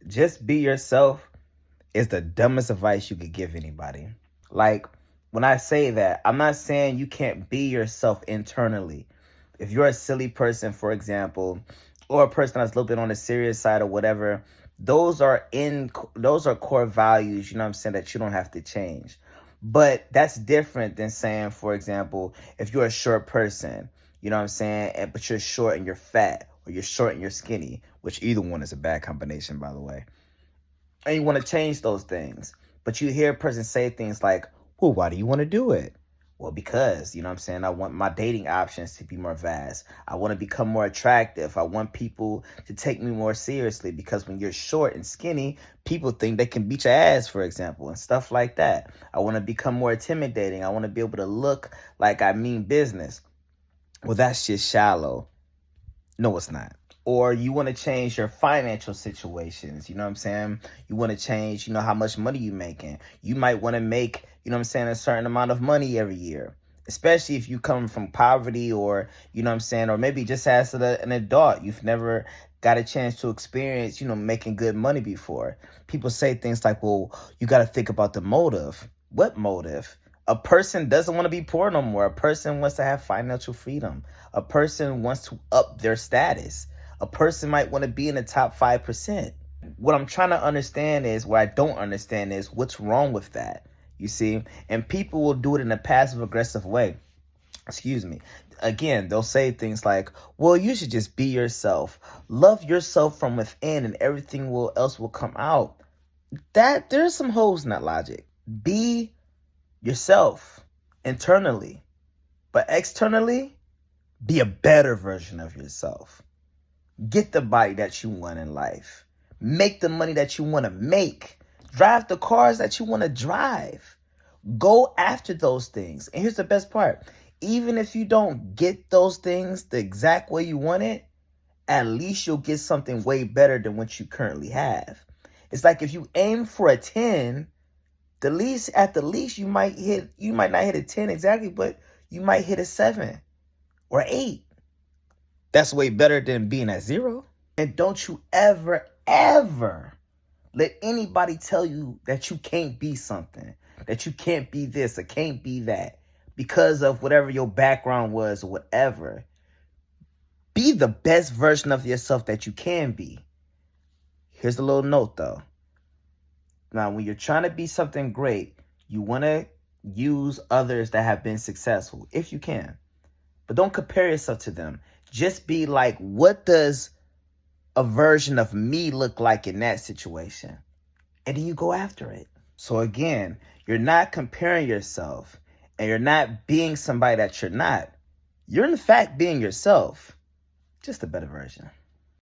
just be yourself is the dumbest advice you could give anybody. Like, when I say that, I'm not saying you can't be yourself internally. If you're a silly person, for example, or a person that's a little bit on the serious side or whatever, those are core values, you know what I'm saying, that you don't have to change. But that's different than saying, for example, if you're a short person, you know what I'm saying, but you're short and you're fat, or you're short and you're skinny, which either one is a bad combination, by the way, and you want to change those things. But you hear a person say things like, well, why do you want to do it? Well, because, you know what I'm saying, I want my dating options to be more vast. I want to become more attractive. I want people to take me more seriously, because when you're short and skinny, people think they can beat your ass, for example, and stuff like that. I want to become more intimidating. I want to be able to look like I mean business. Well, that's just shallow. No, it's not. Or you want to change your financial situations. You know what I'm saying? You want to change, how much money you making. You might want to make, you know what I'm saying, a certain amount of money every year. Especially if you come from poverty, or, you know what I'm saying, or maybe just as an adult, you've never got a chance to experience, making good money before. People say things like, well, you got to think about the motive. What motive? A person doesn't want to be poor no more. A person wants to have financial freedom. A person wants to up their status. A person might want to be in the top 5%. What I'm trying to understand is, what I don't understand is, what's wrong with that? You see? And people will do it in a passive aggressive way. Excuse me. Again, they'll say things like, well, you should just be yourself. Love yourself from within and everything else will come out. There's some holes in that logic. Be yourself internally, but externally, be a better version of yourself. Get the body that you want in life. Make the money that you want to make. Drive the cars that you want to drive. Go after those things. And here's the best part. Even if you don't get those things the exact way you want it, at least you'll get something way better than what you currently have. It's like if you aim for a 10, at the least you might not hit a 10 exactly, but you might hit a 7 or 8. That's way better than being at 0. And don't you ever, ever let anybody tell you that you can't be something, that you can't be this or can't be that because of whatever your background was or whatever. Be the best version of yourself that you can be. Here's a little note though. Now, when you're trying to be something great, you want to use others that have been successful, if you can. But don't compare yourself to them. Just be like, what does a version of me look like in that situation? And then you go after it. So again, you're not comparing yourself, and you're not being somebody that you're not. You're in fact being yourself, just a better version.